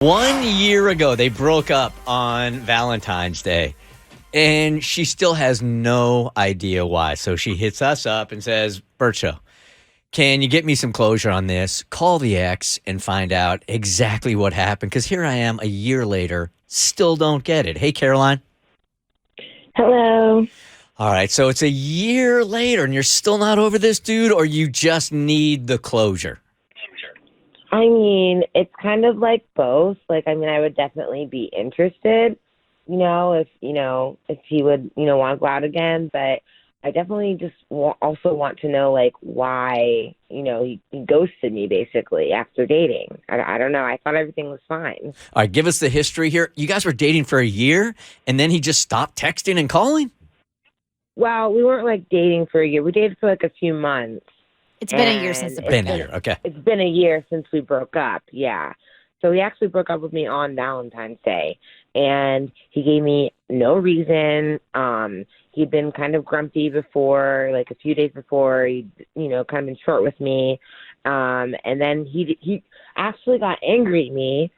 1 year ago, they broke up on Valentine's Day, and she still has no idea why. So she hits us up and says, Bert Show, can you get me some closure on this? Call the ex and find out exactly what happened, because here I am a year later, still don't get it. Hey, Caroline. Hello. All right, so it's a year later, and you're still not over this dude, or you just need the closure? I mean, it's kind of like both. I would definitely be interested, if he would, want to go out again. But I definitely just also want to know, why, he ghosted me basically after dating. I don't know. I thought everything was fine. All right, give us the history here. You guys were dating for a year, and then he just stopped texting and calling? Well, we weren't dating for a year. We dated for a few months. It's been a year since the Been a year, okay. It's been a year since we broke up, yeah. So he actually broke up with me on Valentine's Day, and he gave me no reason. He'd been kind of grumpy before, a few days before. He'd, kind of been short with me. And then he actually got angry at me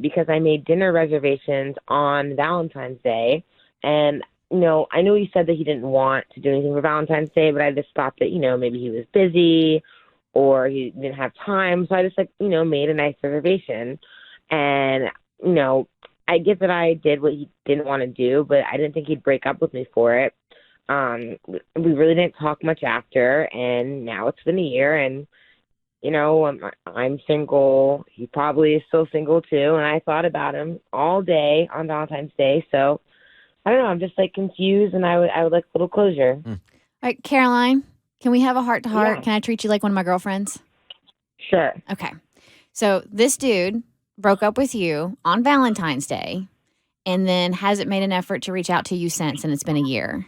because I made dinner reservations on Valentine's Day, and I know he said that he didn't want to do anything for Valentine's Day, but I just thought that, maybe he was busy or he didn't have time. So I just, made a nice reservation. And, I get that I did what he didn't want to do, but I didn't think he'd break up with me for it. We really didn't talk much after, and now it's been a year, and, I'm single. He probably is still single, too, and I thought about him all day on Valentine's Day, so I don't know. I'm just confused, and I would like a little closure. All right, Caroline, can we have a heart-to-heart? Yeah. Can I treat you like one of my girlfriends? Sure. Okay. So this dude broke up with you on Valentine's Day and then hasn't made an effort to reach out to you since, and it's been a year.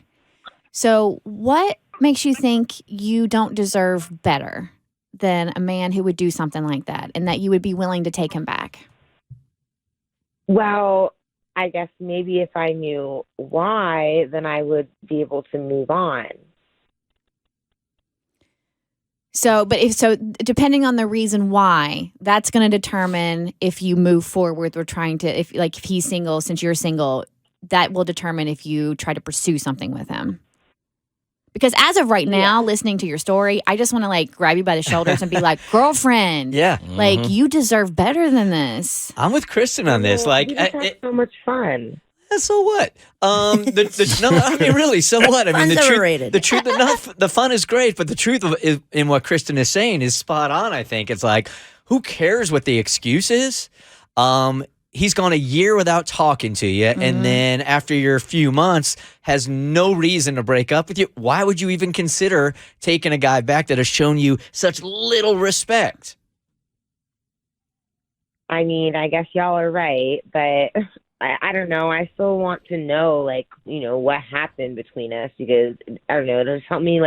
So what makes you think you don't deserve better than a man who would do something like that and that you would be willing to take him back? Well, I guess maybe if I knew why, then I would be able to move on. So, depending on the reason why, that's going to determine if you move forward. We're trying to, if he's single, since you're single, that will determine if you try to pursue something with him. Because as of right now, listening to your story, I just want to grab you by the shoulders and be like, girlfriend, Yeah. You deserve better than this. I'm with Kristen on this. We just have so much fun. So what? Really, so what? I mean, Fun's overrated. The truth, the fun is great, but the truth in what Kristen is saying is spot on. I think it's who cares what the excuse is? He's gone a year without talking to you, and then after your few months, has no reason to break up with you. Why would you even consider taking a guy back that has shown you such little respect? I mean, I guess y'all are right, but I don't know. I still want to know, what happened between us, because, I don't know, it'll just help me,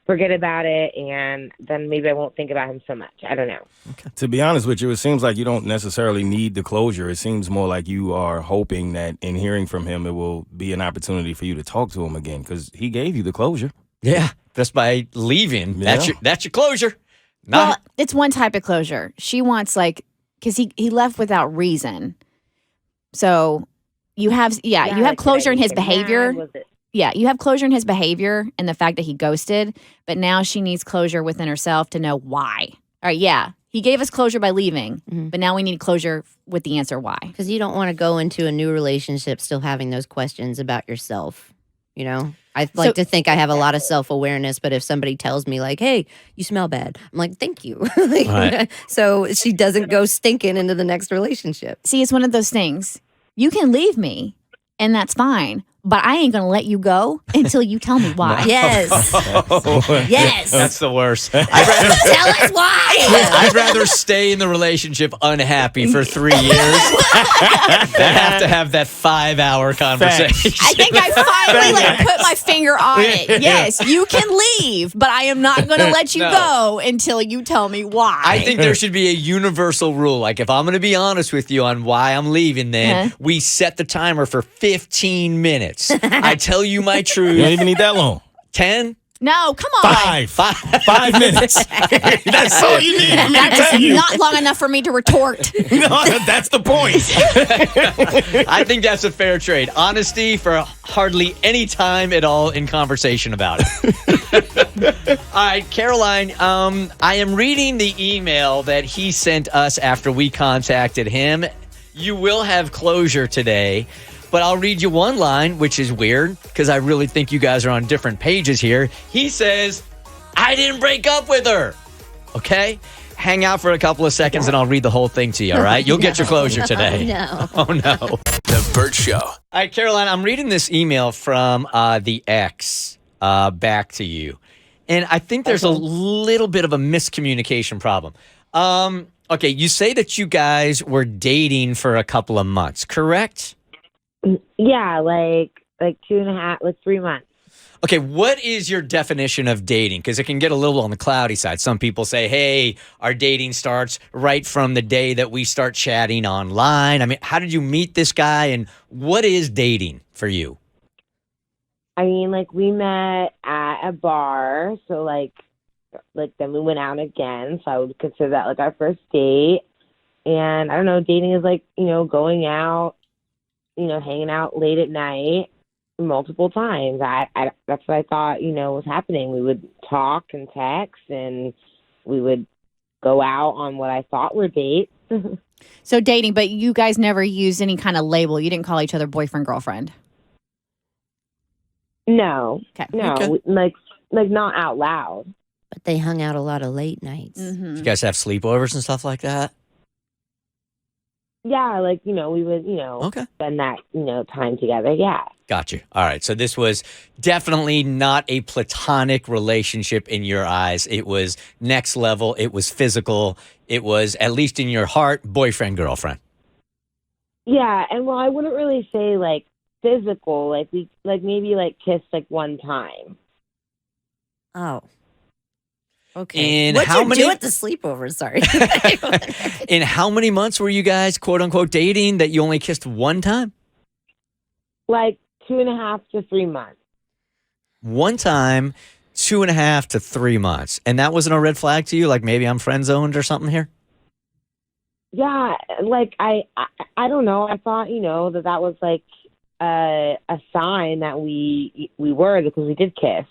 forget about it, and then maybe I won't think about him so much. I don't know. Okay. To be honest with you, it seems like you don't necessarily need the closure. It seems more like you are hoping that in hearing from him, it will be an opportunity for you to talk to him again, because he gave you the closure. Yeah, just by leaving. Yeah. That's your closure. Well, it's one type of closure. She wants because he left without reason. So you have closure in his behavior. Yeah, you have closure in his behavior and the fact that he ghosted, but now she needs closure within herself to know why. All right, yeah, he gave us closure by leaving, but now we need closure with the answer why. Because you don't want to go into a new relationship still having those questions about yourself. I like to think I have a lot of self-awareness, but if somebody tells me hey, you smell bad, I'm like, thank you. Right. So she doesn't go stinking into the next relationship. See, it's one of those things. You can leave me, and that's fine. But I ain't going to let you go until you tell me why. Yes. Yes. That's the worst. Tell us why. I'd rather stay in the relationship unhappy for 3 years than have to have that 5-hour conversation. I think I finally put my finger on it. Yes, you can leave, but I am not going to let you go until you tell me why. I think there should be a universal rule. If I'm going to be honest with you on why I'm leaving, then we set the timer for 15 minutes. I tell you my truth. You don't even need that long. 10? No, come on. 5 minutes. That's all you need for me to That tell is you. not long enough for me to retort. No, that's the point. I think that's a fair trade. Honesty for hardly any time at all in conversation about it. All right, Caroline, I am reading the email that he sent us after we contacted him. You will have closure today, but I'll read you one line, which is weird because I really think you guys are on different pages here. He says, I didn't break up with her. Okay? Hang out for a couple of seconds and I'll read the whole thing to you, all right? You'll get your closure today. No. Oh, no. The Bert Show. All right, Caroline, I'm reading this email from the ex back to you. And I think there's a little bit of a miscommunication problem. Okay, you say that you guys were dating for a couple of months, correct? Yeah, like 2.5, like 3 months. Okay, what is your definition of dating? Because it can get a little on the cloudy side. Some people say, hey, our dating starts right from the day that we start chatting online. I mean, how did you meet this guy, and what is dating for you? I mean, like, we met at a bar, so, like then we went out again, so I would consider that, like, our first date. And, I don't know, dating is, like, going out, hanging out late at night multiple times. That's what I thought, was happening. We would talk and text, and we would go out on what I thought were dates. So dating, but you guys never used any kind of label. You didn't call each other boyfriend, girlfriend. No. Okay. No, Okay. like not out loud. But they hung out a lot of late nights. Mm-hmm. You guys have sleepovers and stuff like that? Yeah, like, we would, Okay. spend that, time together. Yeah. Got you. All right. So this was definitely not a platonic relationship in your eyes. It was next level. It was physical. It was, at least in your heart, boyfriend, girlfriend. Yeah, and well, I wouldn't really say like physical. Like we maybe like kissed like one time. Oh. Okay. And What'd how you many- do at the sleepover? Sorry. In how many months were you guys, quote unquote, dating that you only kissed one time? Like 2.5 to 3 months. One time, 2.5 to 3 months. And that wasn't a red flag to you? Like maybe I'm friend zoned or something here? Yeah, like I don't know. I thought that was like a sign that we were, because we did kiss.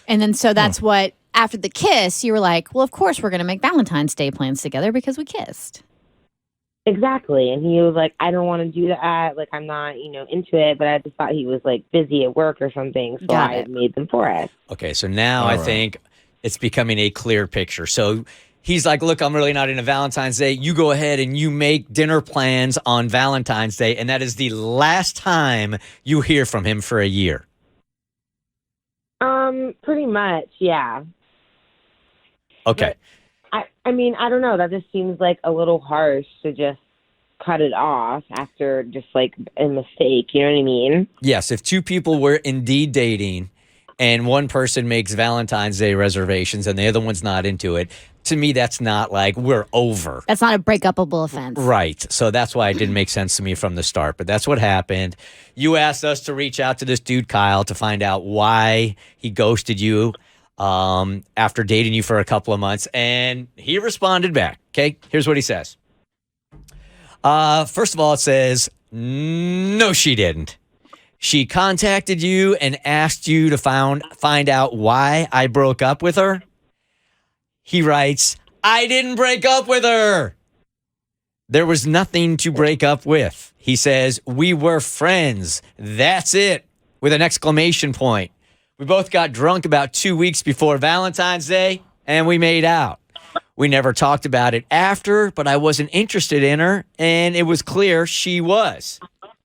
And then so that's what, after the kiss, you were like, well, of course we're going to make Valentine's Day plans together because we kissed. Exactly. And he was like, I don't want to do that. Like, I'm not, into it. But I just thought he was like busy at work or something. So Got I it. made them for us. Okay, so now All I right. think it's becoming a clear picture. So he's like, look, I'm really not into Valentine's Day. You go ahead and you make dinner plans on Valentine's Day. And that is the last time you hear from him for a year. Pretty much, yeah. Okay. I mean, I don't know. That just seems like a little harsh to just cut it off after just like a mistake. You know what I mean? Yes, if two people were indeed dating and one person makes Valentine's Day reservations and the other one's not into it, to me, that's not like we're over. That's not a breakupable offense. Right. So that's why it didn't make sense to me from the start. But that's what happened. You asked us to reach out to this dude, Kyle, to find out why he ghosted you after dating you for a couple of months. And he responded back. Okay. Here's what he says. First of all, it says, no, she didn't. She contacted you and asked you to find out why I broke up with her. He writes, I didn't break up with her. There was nothing to break up with. He says, we were friends. That's it, with an exclamation point. We both got drunk about 2 weeks before Valentine's Day, and we made out. We never talked about it after, but I wasn't interested in her, and it was clear she was.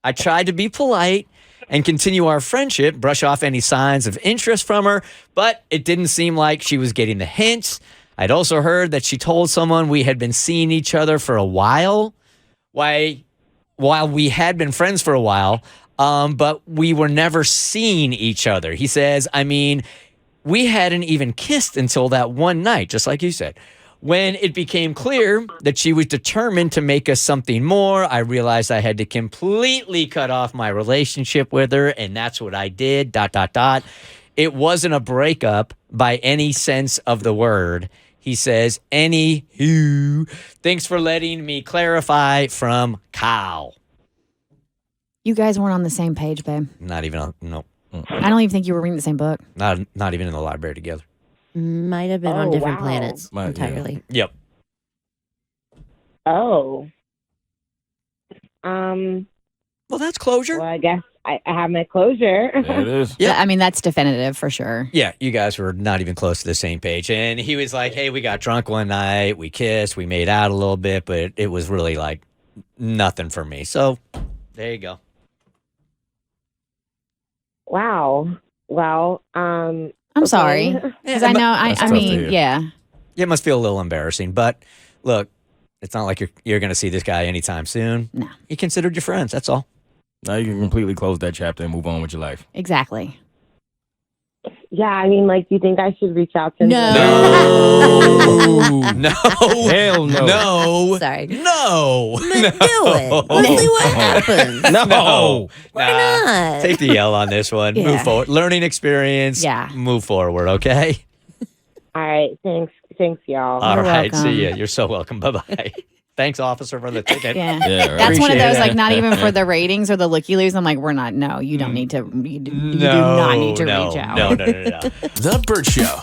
I tried to be polite and continue our friendship, brush off any signs of interest from her, but it didn't seem like she was getting the hints. I'd also heard that she told someone we had been seeing each other for a while. While we had been friends for a while, but we were never seeing each other. He says, I mean, we hadn't even kissed until that one night, just like you said. When it became clear that she was determined to make us something more, I realized I had to completely cut off my relationship with her, and that's what I did, ... it wasn't a breakup by any sense of the word. He says, anywho, thanks for letting me clarify from Kyle. You guys weren't on the same page, babe. Not even on, no. I don't even think you were reading the same book. Not even in the library together. Might have been on different planets entirely. Yep. Oh. Well, that's closure. Well, I guess I have my closure. There it is. Yeah. I mean, that's definitive for sure. Yeah, you guys were not even close to the same page. And he was like, hey, we got drunk one night. We kissed. We made out a little bit, but it was really like nothing for me. So there you go. Wow. Well, I'm okay. sorry. Because I know, That's I tough to mean, hear. yeah. It must feel a little embarrassing. But look, it's not like you're going to see this guy anytime soon. No. He considered you friends. That's all. Now you can completely close that chapter and move on with your life. Exactly. Yeah, I mean, like, do you think I should reach out to him? No. No. Hell no. No. Sorry. No. Do it. Let's see what happens. No. Why not? Take the L on this one. Yeah. Move forward. Learning experience. Yeah. Move forward, okay? All right, thanks, y'all. All right. welcome. See ya. You're so welcome. Bye-bye. Thanks, officer, for the ticket. Yeah. Yeah, right. That's one of Appreciate those, it. like, not even for the ratings or the looky-loos. I'm like, we're not, no, you don't need to, you do not need to reach out. No. The Bert Show.